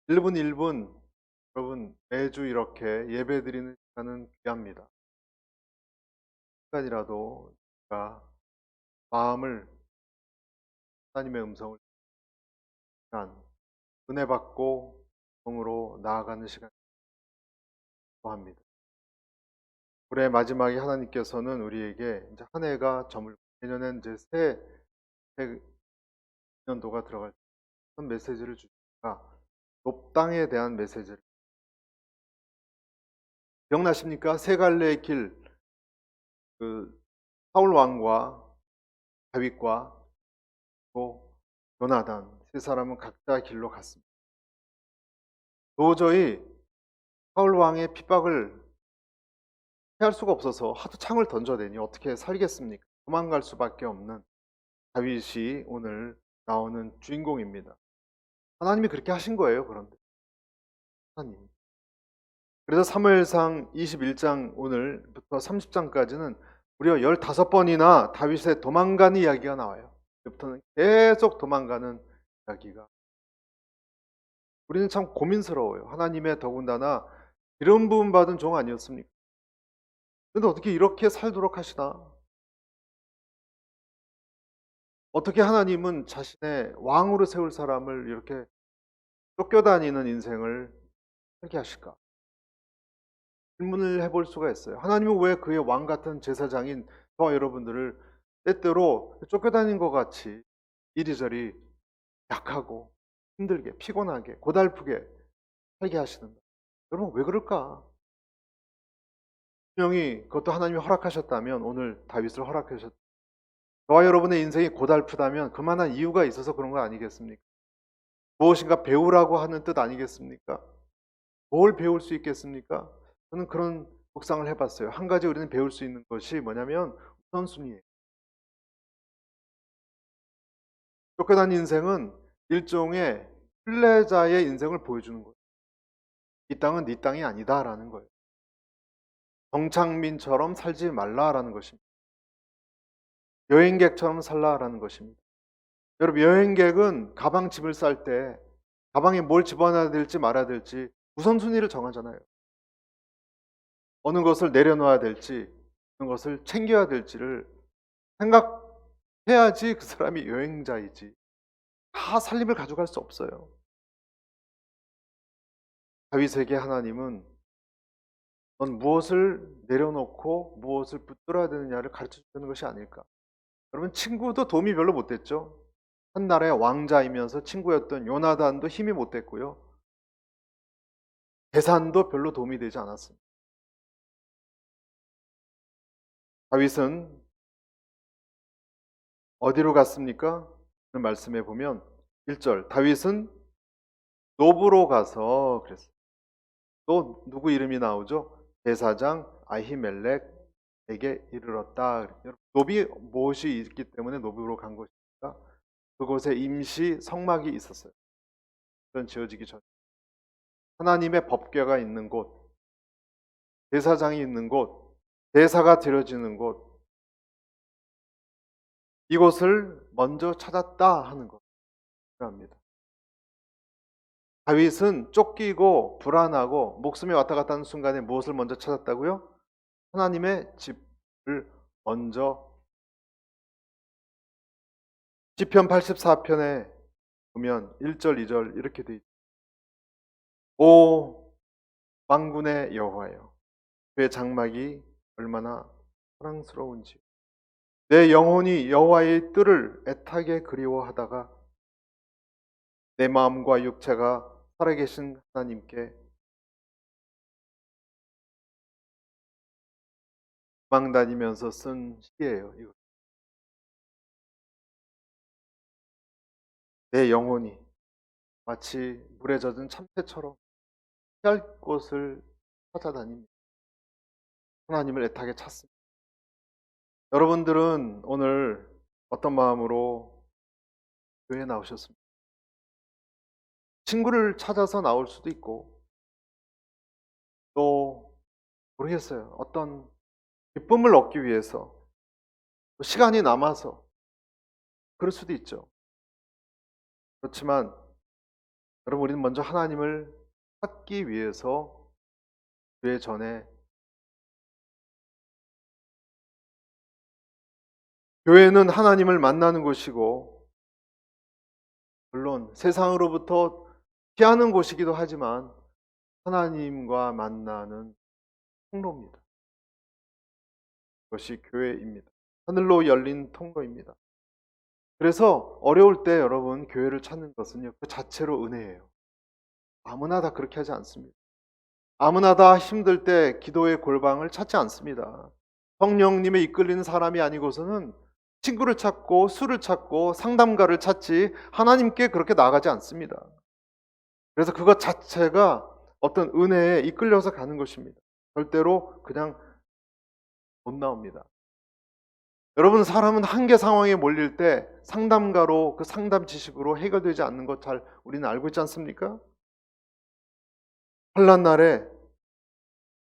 1분 1분 여러분 매주 이렇게 예배드리는 시간은 귀합니다. 시간이라도 우리가 마음을 하나님의 음성을 듣는 은혜 받고 성으로 나아가는 시간이 필요합니다. 올해 마지막에 하나님께서는 우리에게 이제 한 해가 저물고 내년엔 이제 새 년도가 들어갈 때 어떤 메시지를 주실까? 높당에 대한 메시지를 기억나십니까? 세 갈래의 길, 그 사울 왕과 다윗과 또 요나단 세 사람은 각자 길로 갔습니다. 도저히 사울 왕의 핍박을 피할 수가 없어서 하도 창을 던져대니 어떻게 살겠습니까? 도망갈 수밖에 없는 다윗이 오늘 나오는 주인공입니다. 하나님이 그렇게 하신 거예요. 그런데 하나님. 그래서 사무엘상 21장 오늘부터 30장까지는 무려 15번이나 다윗의 도망가는 이야기가 나와요. 그부터는 계속 도망가는 이야기가. 우리는 참 고민스러워요. 하나님의 더군다나 기름 부음 받은 종 아니었습니까? 그런데 어떻게 이렇게 살도록 하시나? 어떻게 하나님은 자신의 왕으로 세울 사람을 이렇게 쫓겨다니는 인생을 살게 하실까? 질문을 해볼 수가 있어요. 하나님은 왜 그의 왕 같은 제사장인 저와 여러분들을 때때로 쫓겨다닌 것 같이 이리저리 약하고 힘들게 피곤하게 고달프게 살게 하시는가? 여러분 왜 그럴까? 분명히 그것도 하나님이 허락하셨다면 오늘 다윗을 허락하셨. 저와 여러분의 인생이 고달프다면 그만한 이유가 있어서 그런 거 아니겠습니까? 무엇인가 배우라고 하는 뜻 아니겠습니까? 뭘 배울 수 있겠습니까? 저는 그런 묵상을 해봤어요. 한 가지 우리는 배울 수 있는 것이 뭐냐면 우선순위예요. 쫓겨난 인생은 일종의 순례자의 인생을 보여주는 거예요. 이 땅은 네 땅이 아니다라는 거예요. 정창민처럼 살지 말라라는 것입니다. 여행객처럼 살라라는 것입니다. 여러분 여행객은 가방 짐을 쌀 때 가방에 뭘 집어넣어야 될지 말아야 될지 우선순위를 정하잖아요. 어느 것을 내려놓아야 될지 어느 것을 챙겨야 될지를 생각해야지 그 사람이 여행자이지. 다 살림을 가져갈 수 없어요. 다윗에게 하나님은 넌 무엇을 내려놓고 무엇을 붙들어야 되느냐를 가르쳐 주는 것이 아닐까. 여러분 친구도 도움이 별로 못 됐죠. 한 나라의 왕자이면서 친구였던 요나단도 힘이 못 됐고요. 계산도 별로 도움이 되지 않았습니다. 다윗은 어디로 갔습니까? 그 말씀에 보면 1절 다윗은 노브로 가서 그랬어요. 또 누구 이름이 나오죠? 제사장 아히멜렉에게 이르렀다. 노비 못이 있기 때문에 노브로 간 것입니다. 그곳에 임시 성막이 있었어요. 그런 지어지기 전 하나님의 법궤가 있는 곳, 제사장이 있는 곳, 제사가 드려지는 곳, 이곳을 먼저 찾았다 하는 것 필요합니다. 다윗은 쫓기고 불안하고 목숨이 왔다 갔다 하는 순간에 무엇을 먼저 찾았다고요? 하나님의 집을 먼저. 시편 84편에 보면 1절 2절 이렇게 돼 있죠. 오 만군의 여호와여 그의 장막이 얼마나 사랑스러운지 내 영혼이 여호와의 뜰을 애타게 그리워하다가 내 마음과 육체가 살아계신 하나님께 망다니면서 쓴 시예요. 이거. 내 영혼이 마치 물에 젖은 참새처럼 피할 곳을 찾아다닙니다. 하나님을 애타게 찾습니다. 여러분들은 오늘 어떤 마음으로 교회에 나오셨습니까? 친구를 찾아서 나올 수도 있고 또 모르겠어요. 어떤 기쁨을 얻기 위해서 또 시간이 남아서 그럴 수도 있죠. 그렇지만 여러분, 우리는 먼저 하나님을 찾기 위해서 교회 전에, 교회는 하나님을 만나는 곳이고 물론 세상으로부터 피하는 곳이기도 하지만 하나님과 만나는 통로입니다. 그것이 교회입니다. 하늘로 열린 통로입니다. 그래서 어려울 때 여러분 교회를 찾는 것은요, 그 자체로 은혜예요. 아무나 다 그렇게 하지 않습니다. 아무나 다 힘들 때 기도의 골방을 찾지 않습니다. 성령님의 이끌리는 사람이 아니고서는 친구를 찾고 술을 찾고 상담가를 찾지 하나님께 그렇게 나아가지 않습니다. 그래서 그것 자체가 어떤 은혜에 이끌려서 가는 것입니다. 절대로 그냥 못 나옵니다. 여러분, 사람은 한계 상황에 몰릴 때 상담가로 그 상담 지식으로 해결되지 않는 것 잘 우리는 알고 있지 않습니까? 환난 날에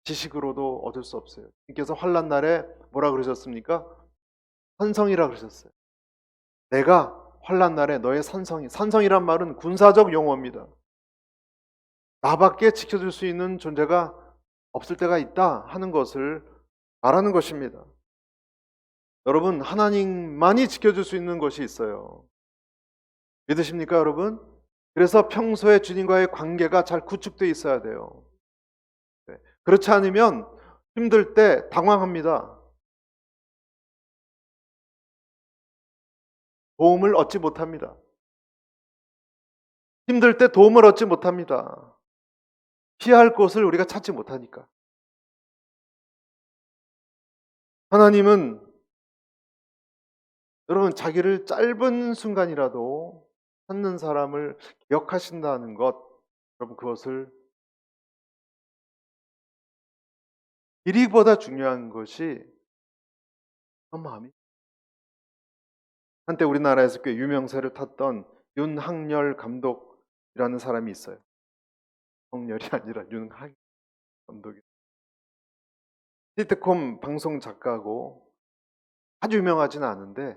지식으로도 얻을 수 없어요. 주님께서 환난 날에 뭐라 그러셨습니까? 산성이라 그러셨어요. 내가 환난 날에 너의 산성이, 산성이란 말은 군사적 용어입니다. 나밖에 지켜줄 수 있는 존재가 없을 때가 있다 하는 것을 말하는 것입니다. 여러분, 하나님만이 지켜줄 수 있는 것이 있어요. 믿으십니까, 여러분? 그래서 평소에 주님과의 관계가 잘 구축되어 있어야 돼요. 그렇지 않으면 힘들 때 당황합니다. 도움을 얻지 못합니다. 힘들 때 도움을 얻지 못합니다. 피할 곳을 우리가 찾지 못하니까. 하나님은 여러분, 자기를 짧은 순간이라도 찾는 사람을 기억하신다는 것, 여러분, 그것을 길이보다 중요한 것이 그런 마음이. 한때 우리나라에서 꽤 유명세를 탔던 윤학열 감독이라는 사람이 있어요. 성열이 아니라 윤학열 감독이. 시트콤 방송 작가고 아주 유명하지는 않은데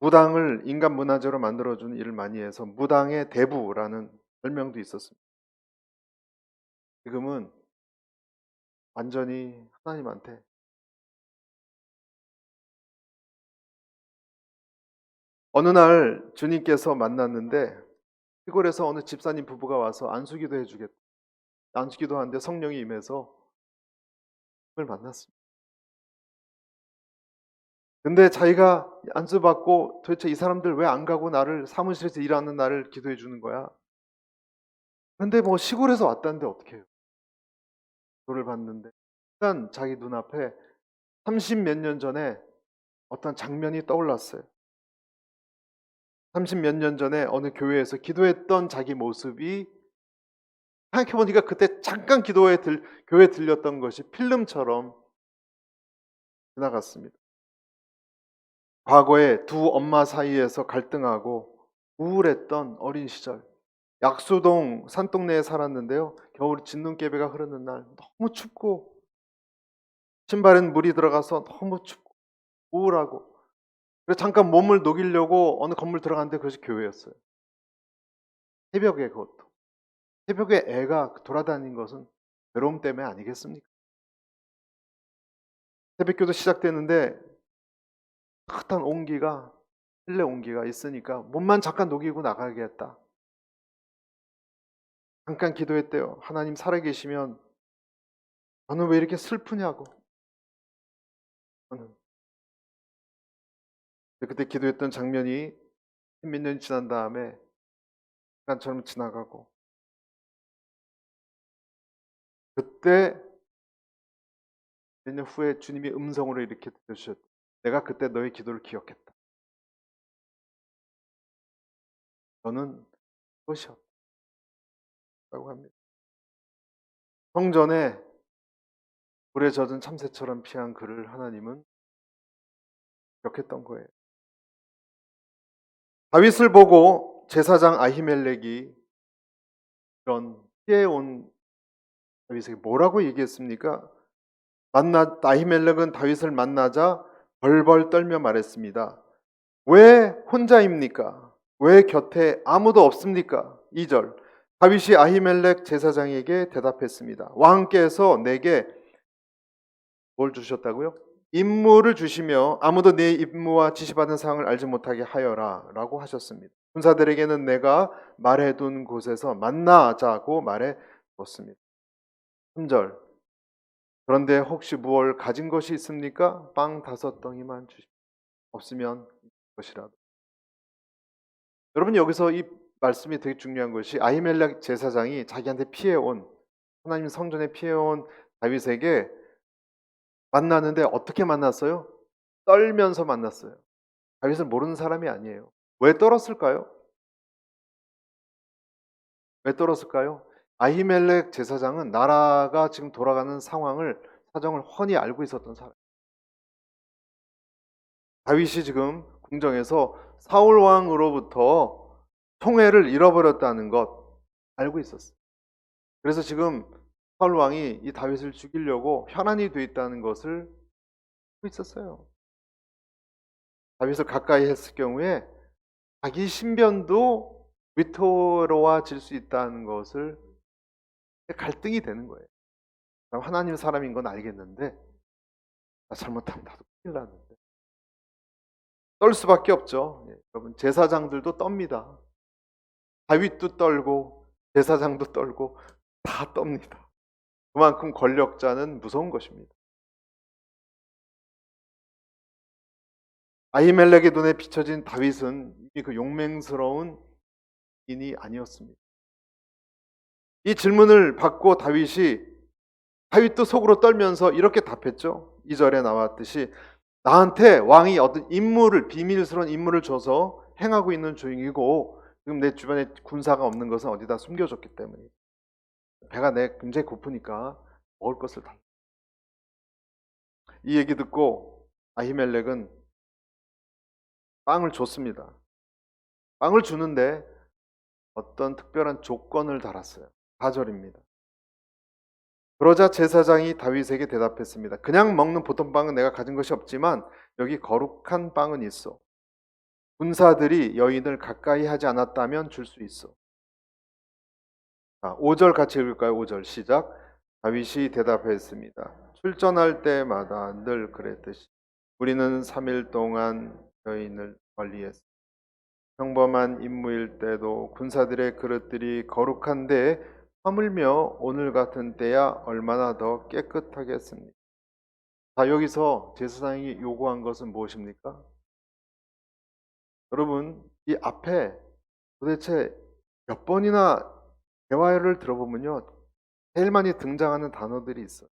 무당을 인간 문화재로 만들어주는 일을 많이 해서 무당의 대부라는 별명도 있었습니다. 지금은 완전히 하나님한테, 어느 날 주님께서 만났는데 시골에서 어느 집사님 부부가 와서 안수기도 해주겠다. 안수기도 하는데 성령이 임해서 그걸 만났습니다. 근데 자기가 안수받고 도대체 이 사람들 왜 안 가고 나를 사무실에서 일하는 나를 기도해 주는 거야? 근데 뭐 시골에서 왔다는데 어떻게 해요? 기도를 받는데 일단 자기 눈앞에 30 몇 년 전에 어떤 장면이 떠올랐어요. 30 몇 년 전에 어느 교회에서 기도했던 자기 모습이 생각해보니까 그때 잠깐 교회에 들렸던 것이 필름처럼 지나갔습니다. 과거에 두 엄마 사이에서 갈등하고 우울했던 어린 시절, 약수동 산동네에 살았는데요. 겨울 진눈깨비가 흐르는 날 너무 춥고 신발엔 물이 들어가서 너무 춥고 우울하고, 그래서 잠깐 몸을 녹이려고 어느 건물 들어갔는데 그것이 교회였어요. 새벽에, 그것도 새벽에 애가 돌아다닌 것은 외로움 때문에 아니겠습니까? 새벽기도 시작되는데 따뜻한 온기가, 실내 온기가 있으니까 몸만 잠깐 녹이고 나가야겠다. 잠깐 기도했대요. 하나님 살아계시면 저는 왜 이렇게 슬프냐고. 저는 그때 기도했던 장면이 몇 년이 지난 다음에 시간처럼 지나가고, 그때 몇 년 후에 주님이 음성으로 이렇게 들려주셨다. 내가 그때 너의 기도를 기억했다. 너는 그것이었다고 합니다. 성전에 불에 젖은 참새처럼 피한 그를 하나님은 기억했던 거예요. 다윗을 보고 제사장 아히멜렉이 이런 피해온 다윗에게 뭐라고 얘기했습니까? 아히멜렉은 다윗을 만나자 벌벌 떨며 말했습니다. 왜 혼자입니까? 왜 곁에 아무도 없습니까? 2절. 다윗이 아히멜렉 제사장에게 대답했습니다. 왕께서 내게 뭘 주셨다고요? 임무를 주시며 아무도 내 임무와 지시받은 사항을 알지 못하게 하여라 라고 하셨습니다. 군사들에게는 내가 말해둔 곳에서 만나자고 말해뒀습니다. 3절. 그런데 혹시 무얼 가진 것이 있습니까? 빵 5덩이만 주십시오. 없으면 것이라도. 여러분, 여기서 이 말씀이 되게 중요한 것이 아히멜렉 제사장이 자기한테 피해온, 하나님 성전에 피해온 다윗에게 만나는데 어떻게 만났어요? 떨면서 만났어요. 다윗을 모르는 사람이 아니에요. 왜 떨었을까요? 왜 떨었을까요? 아히멜렉 제사장은 나라가 지금 돌아가는 사정을 훤히 알고 있었던 사람. 다윗이 지금 궁정에서 사울 왕으로부터 총애를 잃어버렸다는 것 알고 있었어요. 그래서 지금 사울 왕이 이 다윗을 죽이려고 현안이 돼 있다는 것을 알고 있었어요. 다윗을 가까이 했을 경우에 자기 신변도 위태로워질 수 있다는 것을 갈등이 되는 거예요. 하나님 사람인 건 알겠는데 나 잘못하면 나도 큰일 나는데 떨 수밖에 없죠. 여러분, 제사장들도 떱니다. 다윗도 떨고 제사장도 떨고 다 떱니다. 그만큼 권력자는 무서운 것입니다. 아히멜렉의 눈에 비춰진 다윗은 이미 그 용맹스러운 인이 아니었습니다. 이 질문을 받고 다윗도 속으로 떨면서 이렇게 답했죠. 2절에 나왔듯이 나한테 왕이 어떤 비밀스러운 임무를 줘서 행하고 있는 중이고 지금 내 주변에 군사가 없는 것은 어디다 숨겨줬기 때문에 배가 굉장히 고프니까 먹을 것을 달라. 이 얘기 듣고 아히멜렉은 빵을 줬습니다. 빵을 주는데 어떤 특별한 조건을 달았어요. 4절입니다. 그러자 제사장이 다윗에게 대답했습니다. 그냥 먹는 보통 빵은 내가 가진 것이 없지만 여기 거룩한 빵은 있어. 군사들이 여인을 가까이 하지 않았다면 줄 수 있어. 5절 같이 읽을까요? 5절 시작. 다윗이 대답했습니다. 출전할 때마다 늘 그랬듯이 우리는 3일 동안 여인을 관리했어. 평범한 임무일 때도 군사들의 그릇들이 거룩한데 하물며 오늘 같은 때야 얼마나 더 깨끗하겠습니까? 자, 여기서 제사장이 요구한 것은 무엇입니까? 여러분, 이 앞에 도대체 몇 번이나 대화를 들어보면요, 제일 많이 등장하는 단어들이 있어요.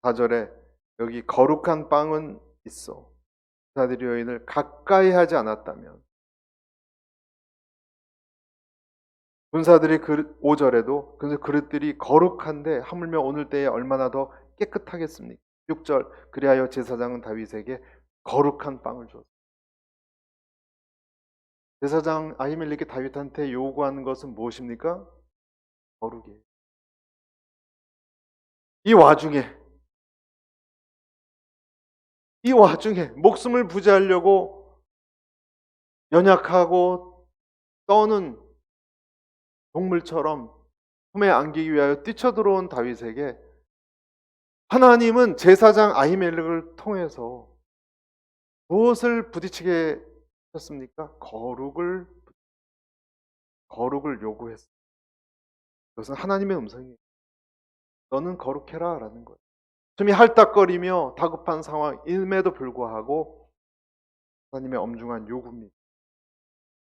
4절에 여기 거룩한 빵은 있어. 군사들이 여인을 가까이 하지 않았다면, 군사들이 5절에도 그릇들이 거룩한데 하물며 오늘 때에 얼마나 더 깨끗하겠습니까? 6절 그리하여 제사장은 다윗에게 거룩한 빵을 줬어요. 제사장 아히멜렉이 다윗한테 요구하는 것은 무엇입니까? 거룩이에요. 이 와중에 목숨을 부지하려고 연약하고 떠는 동물처럼 품에 안기기 위하여 뛰쳐들어온 다윗에게 하나님은 제사장 아히멜렉을 통해서 무엇을 부딪히게 하셨습니까? 거룩을 요구했어요. 그것은 하나님의 음성이에요. 너는 거룩해라 라는 거예요. 숨이 할딱거리며 다급한 상황임에도 불구하고 하나님의 엄중한 요구입니다.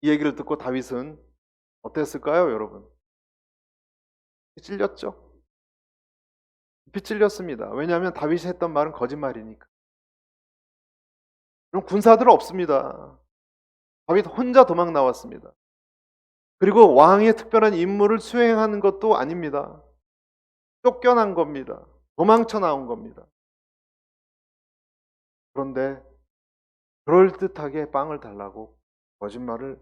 이 얘기를 듣고 다윗은 어땠을까요, 여러분? 찔렸죠? 찔렸습니다. 왜냐하면 다윗이 했던 말은 거짓말이니까. 그럼 군사들은 없습니다. 다윗 혼자 도망 나왔습니다. 그리고 왕의 특별한 임무를 수행하는 것도 아닙니다. 쫓겨난 겁니다. 도망쳐 나온 겁니다. 그런데 그럴듯하게 빵을 달라고 거짓말을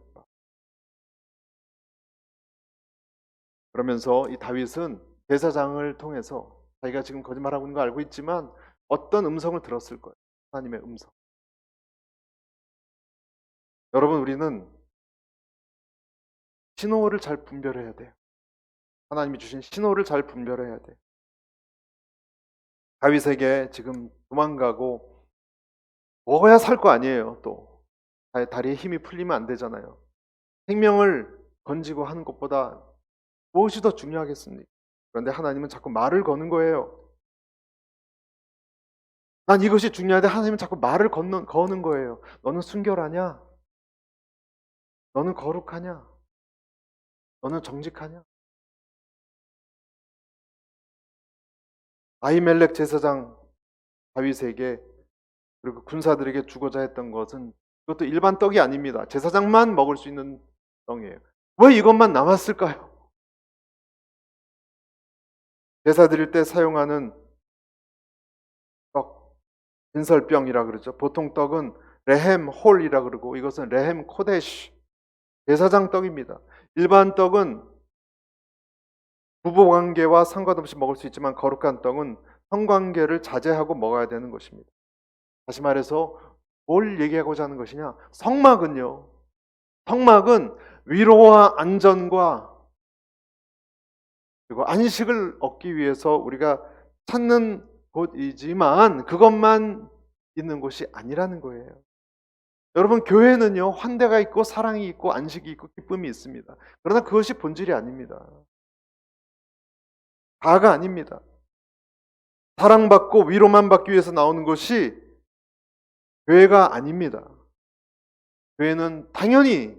그러면서 이 다윗은 제사장을 통해서 자기가 지금 거짓말하고 있는 거 알고 있지만 어떤 음성을 들었을 거예요. 하나님의 음성. 여러분, 우리는 신호를 잘 분별해야 돼요. 하나님이 주신 신호를 잘 분별해야 돼요. 다윗에게 지금 도망가고 먹어야 살 거 아니에요. 또 다리에 힘이 풀리면 안 되잖아요. 생명을 건지고 하는 것보다 무엇이 더 중요하겠습니까? 그런데 하나님은 자꾸 말을 거는 거예요. 난 이것이 중요한데 하나님은 자꾸 말을 거는 거예요. 너는 순결하냐? 너는 거룩하냐? 너는 정직하냐? 아히멜렉 제사장 다윗에게 그리고 군사들에게 주고자 했던 것은 그것도 일반 떡이 아닙니다. 제사장만 먹을 수 있는 떡이에요. 왜 이것만 남았을까요? 제사 드릴 때 사용하는 떡, 진설병이라 그러죠. 보통 떡은 레헴 홀이라 그러고 이것은 레헴 코데시, 제사장 떡입니다. 일반 떡은 부부관계와 상관없이 먹을 수 있지만 거룩한 떡은 성관계를 자제하고 먹어야 되는 것입니다. 다시 말해서 뭘 얘기하고자 하는 것이냐? 성막은요. 성막은 위로와 안전과 그리고 안식을 얻기 위해서 우리가 찾는 곳이지만 그것만 있는 곳이 아니라는 거예요. 여러분, 교회는요, 환대가 있고 사랑이 있고 안식이 있고 기쁨이 있습니다. 그러나 그것이 본질이 아닙니다. 다가 아닙니다. 사랑받고 위로만 받기 위해서 나오는 것이 교회가 아닙니다. 교회는 당연히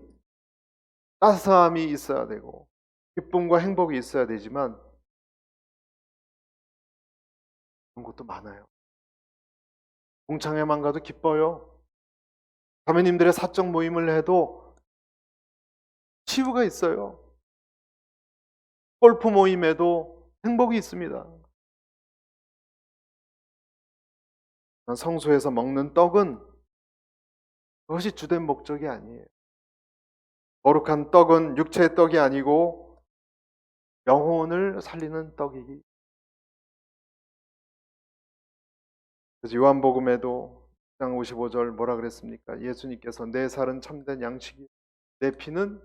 따스함이 있어야 되고 기쁨과 행복이 있어야 되지만 그런 것도 많아요. 공창회만 가도 기뻐요. 자매님들의 사적 모임을 해도 치유가 있어요. 골프 모임에도 행복이 있습니다. 성소에서 먹는 떡은 그것이 주된 목적이 아니에요. 거룩한 떡은 육체의 떡이 아니고 영혼을 살리는 떡이기. 그래서 요한복음에도 1장 55절 뭐라 그랬습니까? 예수님께서 내 살은 참된 양식이, 내 피는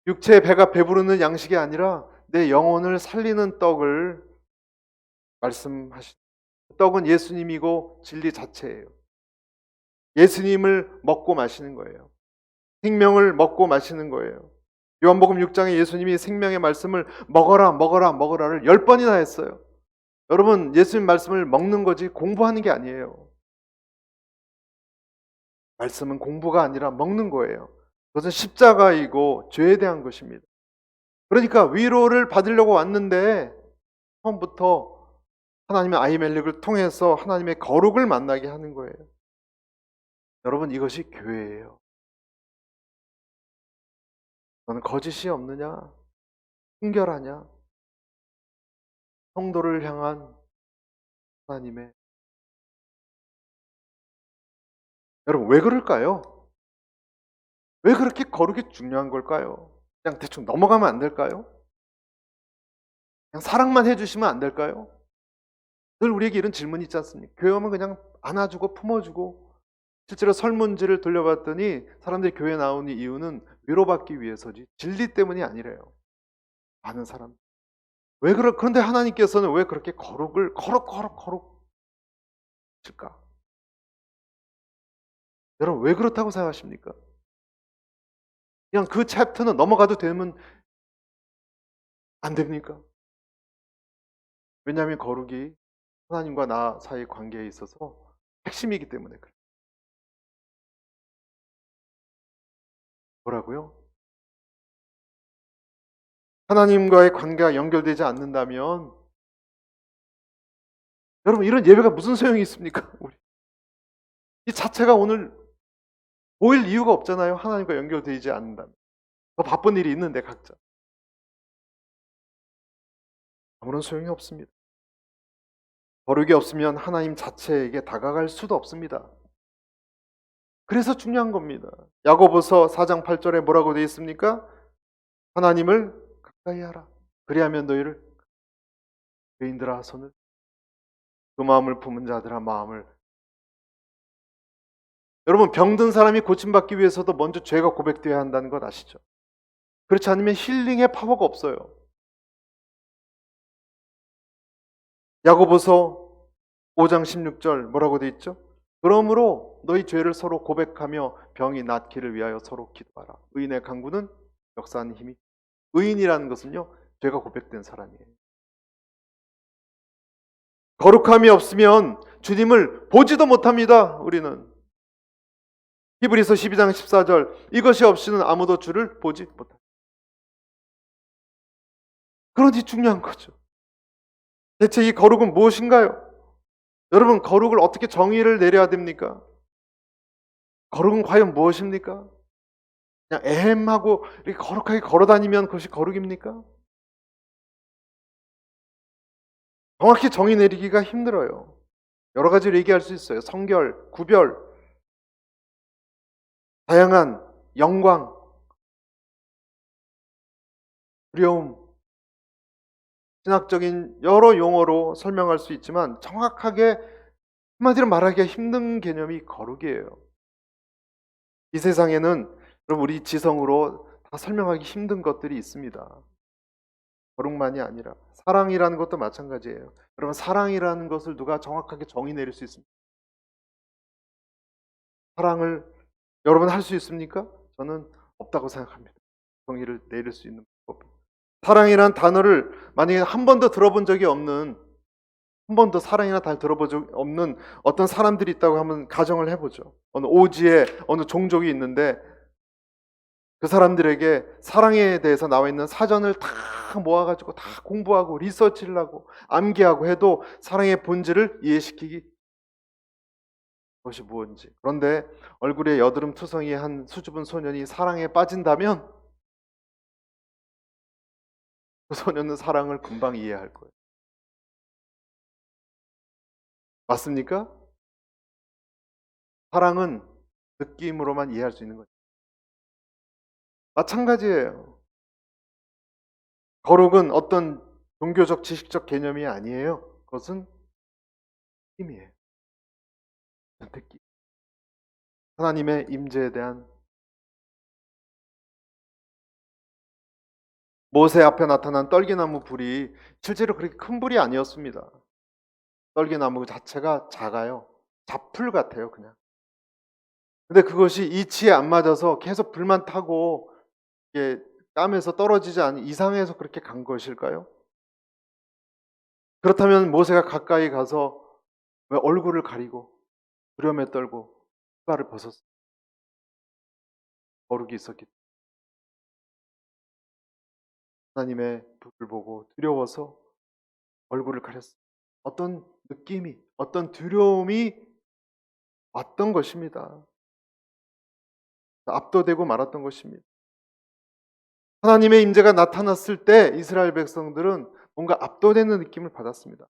육체의 배가 배부르는 양식이 아니라 내 영혼을 살리는 떡을 말씀하시. 떡은 예수님이고 진리 자체예요. 예수님을 먹고 마시는 거예요. 생명을 먹고 마시는 거예요. 요한복음 6장에 예수님이 생명의 말씀을 먹어라 먹어라 먹어라를 10번이나 했어요. 여러분, 예수님 말씀을 먹는 거지 공부하는 게 아니에요. 말씀은 공부가 아니라 먹는 거예요. 그것은 십자가이고 죄에 대한 것입니다. 그러니까 위로를 받으려고 왔는데 처음부터 하나님의 아히멜렉을 통해서 하나님의 거룩을 만나게 하는 거예요. 여러분, 이것이 교회예요. 너는 거짓이 없느냐? 순결하냐? 성도를 향한 하나님의. 여러분, 왜 그럴까요? 왜 그렇게 거룩이 중요한 걸까요? 그냥 대충 넘어가면 안 될까요? 그냥 사랑만 해주시면 안 될까요? 늘 우리에게 이런 질문이 있지 않습니까? 교회 오면 그냥 안아주고 품어주고. 실제로 설문지를 돌려봤더니 사람들이 교회 나오는 이유는 위로받기 위해서지 진리 때문이 아니래요. 많은 사람. 그런데 하나님께서는 왜 그렇게 거룩을 거룩 칠까? 여러분, 왜 그렇다고 생각하십니까? 그냥 그 챕터는 넘어가도 되면 안 됩니까? 왜냐하면 거룩이 하나님과 나 사이의 관계에 있어서 핵심이기 때문에 그래요. 뭐라고요? 하나님과의 관계가 연결되지 않는다면 여러분, 이런 예배가 무슨 소용이 있습니까? 이 자체가 오늘 보일 이유가 없잖아요. 하나님과 연결되지 않는다면. 더 바쁜 일이 있는데 각자. 아무런 소용이 없습니다. 거룩이 없으면 하나님 자체에게 다가갈 수도 없습니다. 그래서 중요한 겁니다. 야고보서 4장 8절에 뭐라고 되어 있습니까? 하나님을 가까이 하라. 그리하면 너희를, 죄인들아 손을, 그 마음을 품은 자들아 마음을 여러분, 병든 사람이 고침받기 위해서도 먼저 죄가 고백되어야 한다는 것 아시죠? 그렇지 않으면 힐링의 파워가 없어요. 야고보서 5장 16절 뭐라고 돼 있죠? 그러므로 너희 죄를 서로 고백하며 병이 낫기를 위하여 서로 기도하라. 의인의 강구는 역사하는 힘이. 의인이라는 것은요, 죄가 고백된 사람이에요. 거룩함이 없으면 주님을 보지도 못합니다. 우리는. 히브리서 12장 14절 이것이 없이는 아무도 주를 보지 못합니다. 그러니 중요한 거죠. 대체 이 거룩은 무엇인가요? 여러분, 거룩을 어떻게 정의를 내려야 됩니까? 거룩은 과연 무엇입니까? 그냥 애헴하고 이렇게 거룩하게 걸어다니면 그것이 거룩입니까? 정확히 정의 내리기가 힘들어요. 여러 가지로 얘기할 수 있어요. 성결, 구별, 다양한 영광, 두려움, 신학적인 여러 용어로 설명할 수 있지만 정확하게 한마디로 말하기가 힘든 개념이 거룩이에요. 이 세상에는 여러분, 우리 지성으로 다 설명하기 힘든 것들이 있습니다. 거룩만이 아니라 사랑이라는 것도 마찬가지예요. 여러분, 사랑이라는 것을 누가 정확하게 정의 내릴 수 있습니까? 사랑을 여러분 할 수 있습니까? 저는 없다고 생각합니다. 정의를 내릴 수 있는 법. 사랑이란 단어를 만약에 한 번도 들어본 적이 없는, 한 번도 사랑이나 다 들어본 적 없는 어떤 사람들이 있다고 하면 가정을 해보죠. 어느 오지에 어느 종족이 있는데 그 사람들에게 사랑에 대해서 나와 있는 사전을 다 모아가지고 다 공부하고 리서치를 하고 암기하고 해도 사랑의 본질을 이해시키기, 그것이 무엇인지. 그런데 얼굴에 여드름 투성이 한 수줍은 소년이 사랑에 빠진다면 그 소년은 사랑을 금방 이해할 거예요. 맞습니까? 사랑은 느낌으로만 이해할 수 있는 거죠. 마찬가지예요. 거룩은 어떤 종교적 지식적 개념이 아니에요. 그것은 힘이에요. 느낌. 하나님의 임재에 대한. 모세 앞에 나타난 떨기나무 불이 실제로 그렇게 큰 불이 아니었습니다. 떨기나무 자체가 작아요. 잡풀 같아요, 그냥. 근데 그것이 이치에 안 맞아서 계속 불만 타고 이게 땀에서 떨어지지 않은 이상해서 그렇게 간 것일까요? 그렇다면 모세가 가까이 가서 왜 얼굴을 가리고 두려움에 떨고 휘발을 벗었어요? 거룩이 있었기 때문에. 하나님의 불을 보고 두려워서 얼굴을 가렸어요. 어떤 느낌이, 어떤 두려움이 왔던 것입니다. 압도되고 말았던 것입니다. 하나님의 임재가 나타났을 때 이스라엘 백성들은 뭔가 압도되는 느낌을 받았습니다.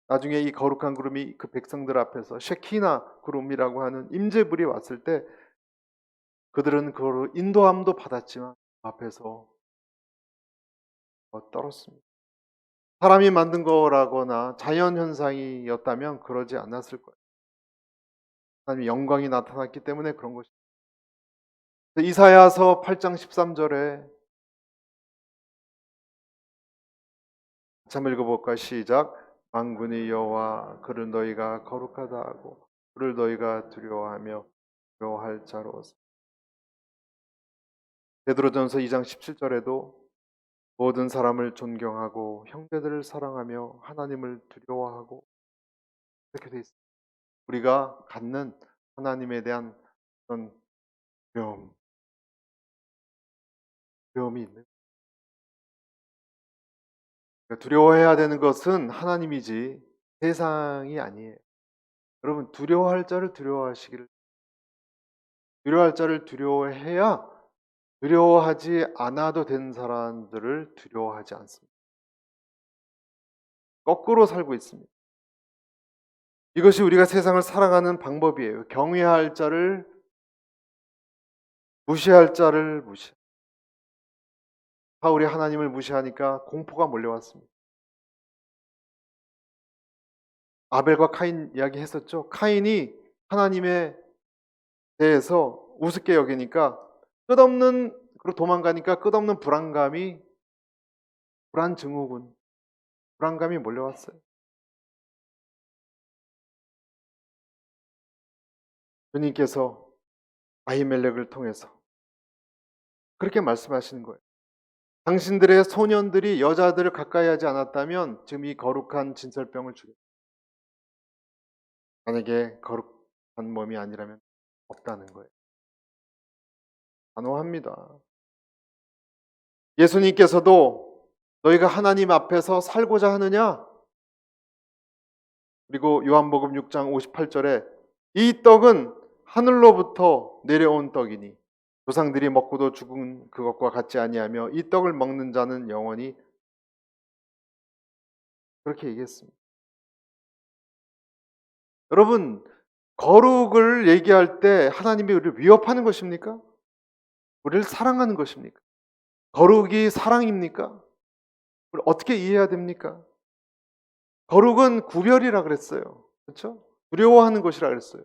나중에 이 거룩한 구름이 그 백성들 앞에서 쉐키나 구름이라고 하는 임재불이 왔을 때 그들은 그거로 인도함도 받았지만 그 앞에서 떨었습니다. 사람이 만든 거라거나 자연 현상이었다면 그러지 않았을 거예요. 하나님의 영광이 나타났기 때문에 그런 것입니다. 이사야서 8장 13절에 한번 읽어볼까? 시작. 만군의 여호와 그를 너희가 거룩하다 하고 그를 너희가 두려워하며 두려워할 자로서. 베드로전서 2장 17절에도 모든 사람을 존경하고 형제들을 사랑하며 하나님을 두려워하고 이렇게 돼 있습니다. 우리가 갖는 하나님에 대한 어떤 두려움이 있는. 두려워해야 되는 것은 하나님이지 세상이 아니에요. 여러분, 두려워할 자를 두려워하시기를. 두려워할 자를 두려워해야 두려워하지 않아도 되는 사람들을 두려워하지 않습니다. 거꾸로 살고 있습니다. 이것이 우리가 세상을 살아가는 방법이에요. 경외할 자를 무시할 자를 무시. 사울이 하나님을 무시하니까 공포가 몰려왔습니다. 아벨과 카인 이야기 했었죠. 카인이 하나님의 대해서 우습게 여기니까 끝없는, 그리고 도망가니까 끝없는 불안증후군, 불안감이 몰려왔어요. 주님께서 아히멜렉을 통해서 그렇게 말씀하시는 거예요. 당신들의 소년들이 여자들을 가까이 하지 않았다면 지금 이 거룩한 진설병을 주겠다. 만약에 거룩한 몸이 아니라면 없다는 거예요. 단호합니다. 예수님께서도 너희가 하나님 앞에서 살고자 하느냐? 그리고 요한복음 6장 58절에 이 떡은 하늘로부터 내려온 떡이니 조상들이 먹고도 죽은 그것과 같지 아니하며 이 떡을 먹는 자는 영원히, 그렇게 얘기했습니다. 여러분, 거룩을 얘기할 때 하나님이 우리를 위협하는 것입니까? 우리를 사랑하는 것입니까? 거룩이 사랑입니까? 우리 어떻게 이해해야 됩니까? 거룩은 구별이라 그랬어요. 그렇죠? 두려워하는 것이라 그랬어요.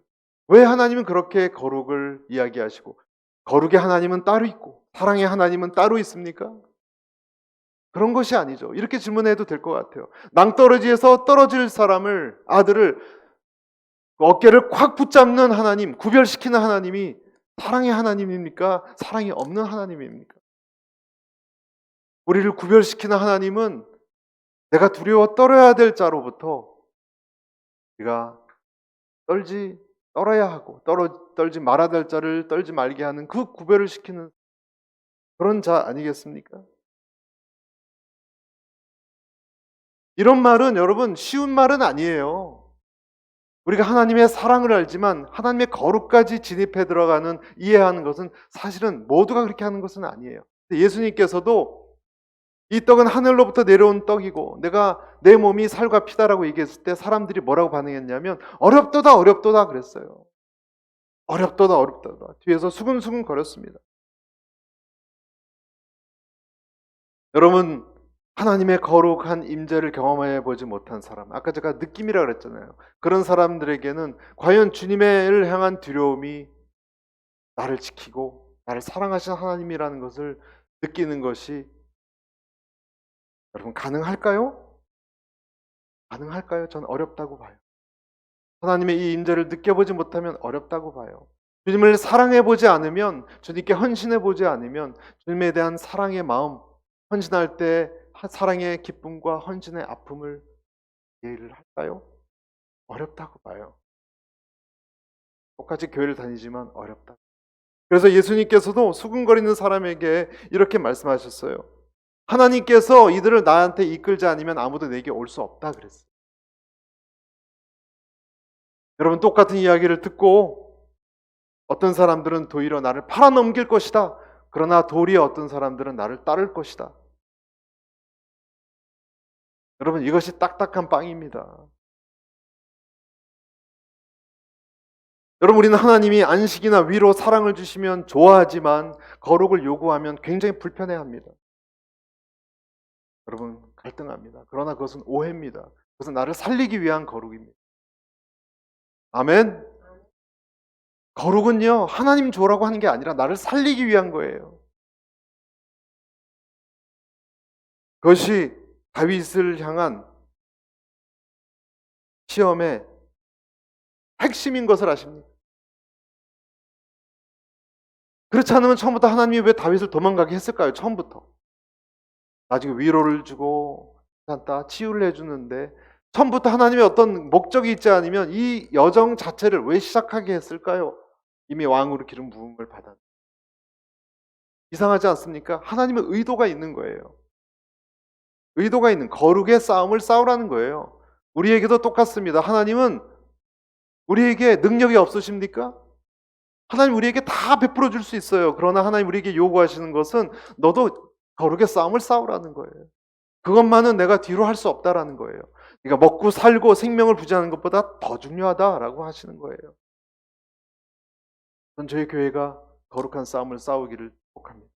왜 하나님은 그렇게 거룩을 이야기하시고 거룩의 하나님은 따로 있고 사랑의 하나님은 따로 있습니까? 그런 것이 아니죠. 이렇게 질문해도 될 것 같아요. 낭떠러지에서 떨어질 사람을, 아들을 어깨를 콱 붙잡는 하나님, 구별시키는 하나님이 사랑의 하나님입니까? 사랑이 없는 하나님입니까? 우리를 구별시키는 하나님은 내가 두려워 떨어야 될 자로부터 우리가 떨어야 하고 떨지 말아야 될 자를 떨지 말게 하는 그 구별을 시키는 그런 자 아니겠습니까? 이런 말은 여러분 쉬운 말은 아니에요. 우리가 하나님의 사랑을 알지만 하나님의 거룩까지 진입해 들어가는, 이해하는 것은 사실은 모두가 그렇게 하는 것은 아니에요. 예수님께서도 이 떡은 하늘로부터 내려온 떡이고 내가 내 몸이 살과 피다라고 얘기했을 때 사람들이 뭐라고 반응했냐면 어렵도다 어렵도다 그랬어요. 어렵도다 어렵도다. 뒤에서 수근수근 거렸습니다. 여러분, 하나님의 거룩한 임재를 경험해 보지 못한 사람, 아까 제가 느낌이라 그랬잖아요. 그런 사람들에게는 과연 주님을 향한 두려움이 나를 지키고 나를 사랑하시는 하나님이라는 것을 느끼는 것이 여러분 가능할까요? 가능할까요? 저는 어렵다고 봐요. 하나님의 이 임재를 느껴보지 못하면 어렵다고 봐요. 주님을 사랑해 보지 않으면, 주님께 헌신해 보지 않으면 주님에 대한 사랑의 마음, 헌신할 때 사랑의 기쁨과 헌신의 아픔을 이해를 할까요? 어렵다고 봐요. 똑같이 교회를 다니지만 어렵다. 그래서 예수님께서도 수근거리는 사람에게 이렇게 말씀하셨어요. 하나님께서 이들을 나한테 이끌지 않으면 아무도 내게 올 수 없다 그랬어요. 여러분, 똑같은 이야기를 듣고 어떤 사람들은 도리어 나를 팔아넘길 것이다. 그러나 도리어 어떤 사람들은 나를 따를 것이다. 여러분, 이것이 딱딱한 빵입니다. 여러분, 우리는 하나님이 안식이나 위로 사랑을 주시면 좋아하지만 거룩을 요구하면 굉장히 불편해합니다. 여러분, 갈등합니다. 그러나 그것은 오해입니다. 그것은 나를 살리기 위한 거룩입니다. 아멘. 거룩은요, 하나님 줘라고 하는 게 아니라 나를 살리기 위한 거예요. 그것이 다윗을 향한 시험의 핵심인 것을 아십니까? 그렇지 않으면 처음부터 하나님이 왜 다윗을 도망가게 했을까요? 처음부터. 나중에 위로를 주고 치유를 해주는데 처음부터 하나님의 어떤 목적이 있지 않으면 이 여정 자체를 왜 시작하게 했을까요? 이미 왕으로 기름 부음을 받았는데. 이상하지 않습니까? 하나님의 의도가 있는 거예요. 의도가 있는, 거룩의 싸움을 싸우라는 거예요. 우리에게도 똑같습니다. 하나님은 우리에게 능력이 없으십니까? 하나님 우리에게 다 베풀어 줄 수 있어요. 그러나 하나님 우리에게 요구하시는 것은 너도 거룩의 싸움을 싸우라는 거예요. 그것만은 내가 뒤로 할 수 없다라는 거예요. 그러니까 먹고 살고 생명을 부지하는 것보다 더 중요하다라고 하시는 거예요. 전 저희 교회가 거룩한 싸움을 싸우기를 축복합니다.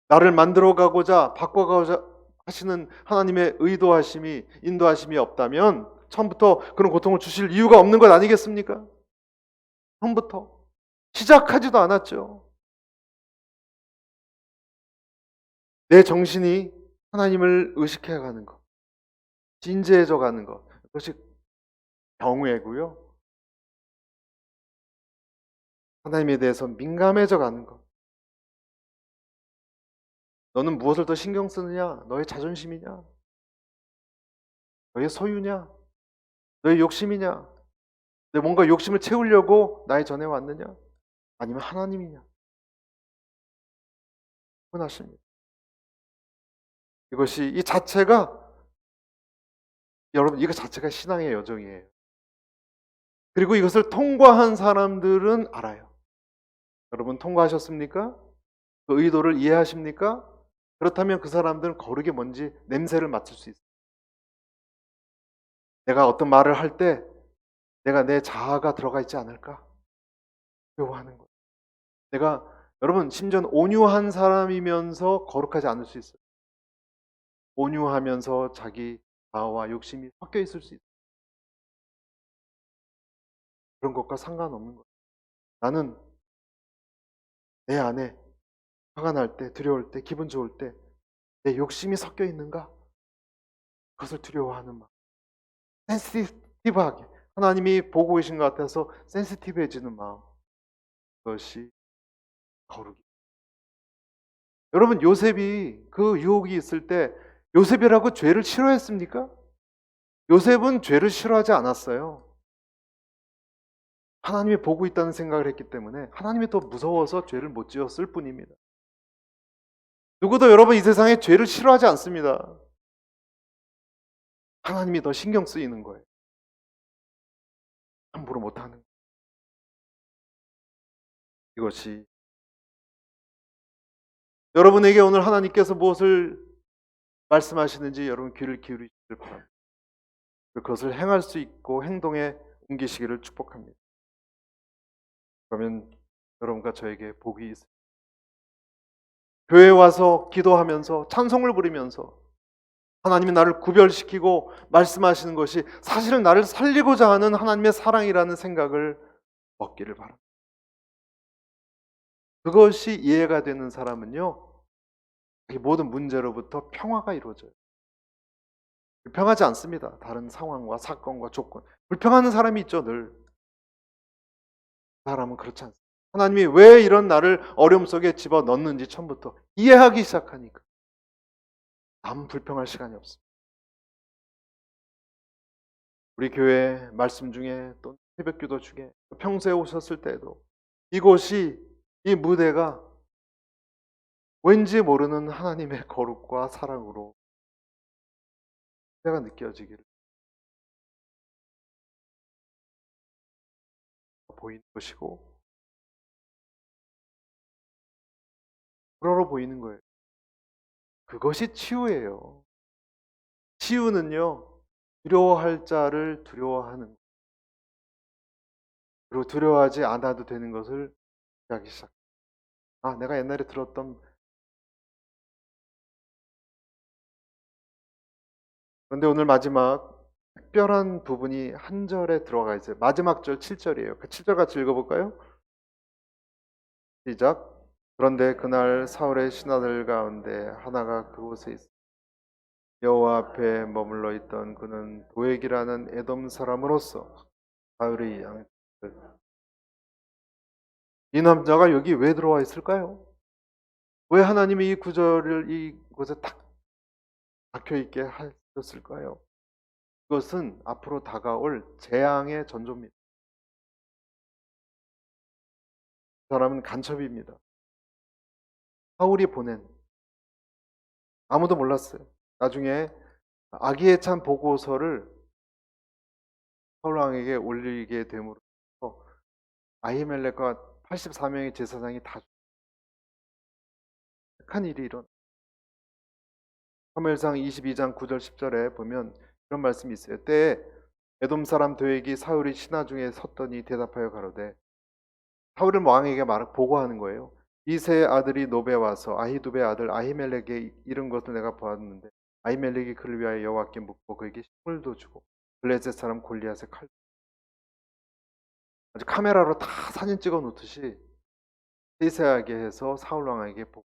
나를 만들어가고자 바꿔가고자 하시는 하나님의 의도하심이, 인도하심이 없다면 처음부터 그런 고통을 주실 이유가 없는 것 아니겠습니까? 처음부터 시작하지도 않았죠. 내 정신이 하나님을 의식해 가는 것, 진지해져 가는 것, 그것이 경외고요. 하나님에 대해서 민감해져 가는 것. 너는 무엇을 더 신경 쓰느냐? 너의 자존심이냐? 너의 소유냐? 너의 욕심이냐? 내 뭔가 욕심을 채우려고 나의 전에 왔느냐? 아니면 하나님이냐? 분하십니다. 이것이 이 자체가 여러분 이거 자체가 신앙의 여정이에요. 그리고 이것을 통과한 사람들은 알아요. 여러분 통과하셨습니까? 그 의도를 이해하십니까? 그렇다면 그 사람들은 거룩이 뭔지 냄새를 맡을 수 있어요. 내가 어떤 말을 할 때 내가 내 자아가 들어가 있지 않을까? 두려워하는 거예요. 내가 여러분 심지어 온유한 사람이면서 거룩하지 않을 수 있어요. 온유하면서 자기 자아와 욕심이 섞여 있을 수 있어요. 그런 것과 상관없는 거예요. 나는 내 안에 화가 날 때, 두려울 때, 기분 좋을 때 내 욕심이 섞여 있는가? 그것을 두려워하는 마음. 센시티브하게 하나님이 보고 계신 것 같아서 센시티브해지는 마음. 그것이 거룩이. 여러분 요셉이 그 유혹이 있을 때 요셉이라고 죄를 싫어했습니까? 요셉은 죄를 싫어하지 않았어요. 하나님이 보고 있다는 생각을 했기 때문에 하나님이 더 무서워서 죄를 못 지었을 뿐입니다. 누구도 여러분 이 세상에 죄를 싫어하지 않습니다. 하나님이 더 신경 쓰이는 거예요. 함부로 못하는 거예요. 이것이 여러분에게 오늘 하나님께서 무엇을 말씀하시는지 여러분 귀를 기울이시길 바랍니다. 그것을 행할 수 있고 행동에 옮기시기를 축복합니다. 그러면 여러분과 저에게 복이 있습니다. 교회에 와서 기도하면서 찬송을 부리면서 하나님이 나를 구별시키고 말씀하시는 것이 사실은 나를 살리고자 하는 하나님의 사랑이라는 생각을 얻기를 바랍니다. 그것이 이해가 되는 사람은요, 이 모든 문제로부터 평화가 이루어져요. 불평하지 않습니다. 다른 상황과 사건과 조건. 불평하는 사람이 있죠, 늘. 그 사람은 그렇지 않습니다. 하나님이 왜 이런 나를 어려움 속에 집어넣는지 처음부터 이해하기 시작하니까 아무 불평할 시간이 없습니다. 우리 교회 말씀 중에 또 새벽기도 중에 평소에 오셨을 때도 이곳이 이 무대가 왠지 모르는 하나님의 거룩과 사랑으로 내가 느껴지기를 보이는 것이고 불어로 보이는 거예요. 그것이 치유예요. 치유는요, 두려워할 자를 두려워하는, 그리고 두려워하지 않아도 되는 것을 하기 시작. 아, 내가 옛날에 들었던. 그런데 오늘 마지막 특별한 부분이 한 절에 들어가 있어요. 마지막 절 7절이에요. 그 7절 같이 읽어볼까요? 시작. 그런데 그날 사울의 신하들 가운데 하나가 그곳에 있어 여호와 앞에 머물러 있던 그는 도액이라는 에돔 사람으로서 사울의 양을. 이 남자가 여기 왜 들어와 있을까요? 왜 하나님이 이 구절을 이곳에 딱 박혀 있게 하셨을까요? 그것은 앞으로 다가올 재앙의 전조입니다. 그 사람은 간첩입니다. 사울이 보낸, 아무도 몰랐어요. 나중에 아기애찬 보고서를 사울 왕에게 올리게 됨으로써 아히멜렉과 84명의 제사장이 다 착한 일이 일어나. 사무엘상 22장 9절 10절에 보면 이런 말씀이 있어요. 때에 에돔 사람 도액이 사울의 신하 중에 섰더니 대답하여 가로되, 사울은 왕에게 보고하는 거예요. 이세의 아들이 노베 와서 아히두베 아들 아히멜렉에 이른 것을 내가 보았는데 아히멜렉이 그를 위하여 여호와께 묻고 그에게 식물도 주고 블레셋 사람 골리앗의 칼. 아주 카메라로 다 사진 찍어 놓듯이 세세하게 해서 사울 왕에게 보고,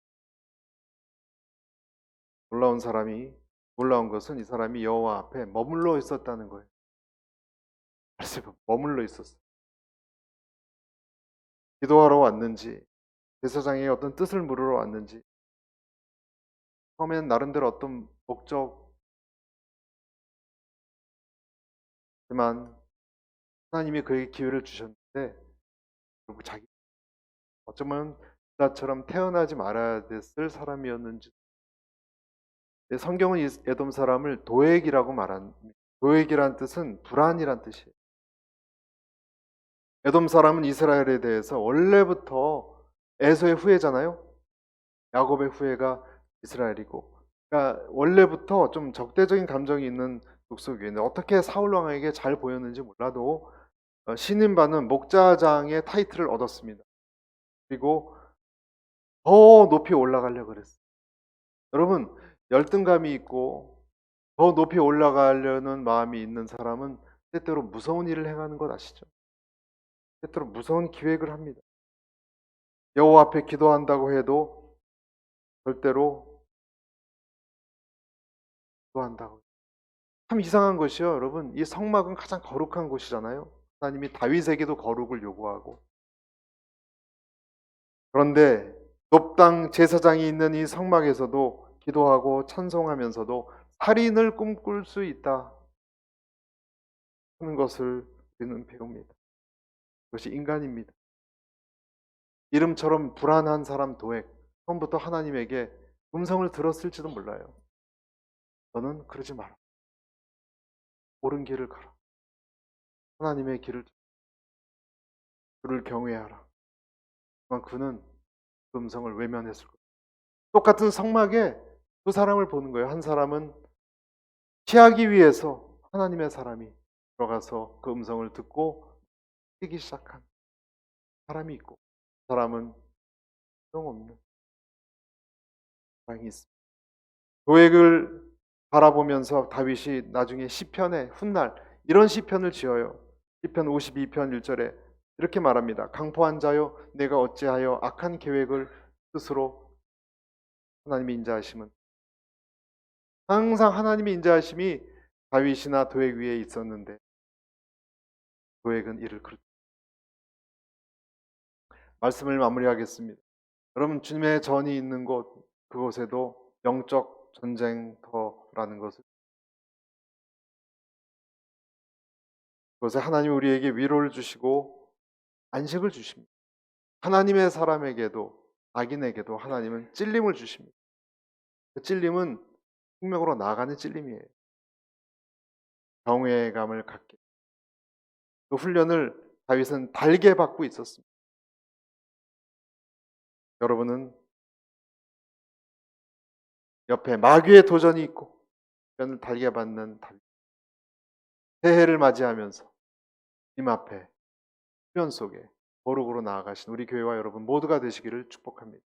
놀라운 것은 이 사람이 여호와 앞에 머물러 있었다는 거예요. 그래서 머물러 있었어요. 기도하러 왔는지, 제사장의 어떤 뜻을 물으러 왔는지, 처음엔 나름대로 어떤 목적지만 하나님이 그에게 기회를 주셨는데 결국 자기, 어쩌면 나처럼 태어나지 말아야 됐을 사람이었는지. 성경은 이 에돔 사람을 도액이라고 말합니다. 도액이란 뜻은 불안이란 뜻이에요. 에돔 사람은 이스라엘에 대해서 원래부터 에서의 후예잖아요. 야곱의 후예가 이스라엘이고, 그러니까 원래부터 좀 적대적인 감정이 있는 족속이었는데, 어떻게 사울 왕에게 잘 보였는지 몰라도 신임받는 목자장의 타이틀을 얻었습니다. 그리고 더 높이 올라가려고 그랬어요. 여러분, 열등감이 있고 더 높이 올라가려는 마음이 있는 사람은 때때로 무서운 일을 행하는 것 아시죠? 때때로 무서운 기획을 합니다. 여호와 앞에 기도한다고 해도 절대로 기도한다고. 참 이상한 것이요, 여러분. 이 성막은 가장 거룩한 곳이잖아요. 하나님이 다윗에게도 거룩을 요구하고. 그런데 높당 제사장이 있는 이 성막에서도 기도하고 찬송하면서도 살인을 꿈꿀 수 있다 하는 것을 우리는 배웁니다. 그것이 인간입니다. 이름처럼 불안한 사람 도액, 처음부터 하나님에게 음성을 들었을지도 몰라요. 너는 그러지 마라. 옳은 길을 가라. 하나님의 그를 경외하라. 하지만 그는 그 음성을 외면했을 거예요. 똑같은 성막에 두 사람을 보는 거예요. 한 사람은 피하기 위해서 하나님의 사람이 들어가서 그 음성을 듣고 뛰기 시작한 사람이 있고, 그 사람은 소용없는 사람이 있습니다. 도액을 바라보면서 다윗이 나중에 시편의 훗날 이런 시편을 지어요. 시편 52편 1절에 이렇게 말합니다. 강포한 자여, 내가 어찌하여 악한 계획을 스스로. 하나님의 인자하심은, 항상 하나님의 인자하심이 다윗이나 도액 위에 있었는데 도액은 이를 그르. 말씀을 마무리하겠습니다. 여러분, 주님의 전이 있는 곳, 그곳에도 영적 전쟁터라는 것을, 그것에 하나님 우리에게 위로를 주시고 안식을 주십니다. 하나님의 사람에게도 악인에게도 하나님은 찔림을 주십니다. 그 찔림은 생명으로 나아가는 찔림이에요. 경외감을 갖게. 그 훈련을 다윗은 달게 받고 있었습니다. 여러분은 옆에 마귀의 도전이 있고 훈련을 달게 받는 새해를 맞이하면서 님 앞에 훈련 속에 거룩으로 나아가신 우리 교회와 여러분 모두가 되시기를 축복합니다.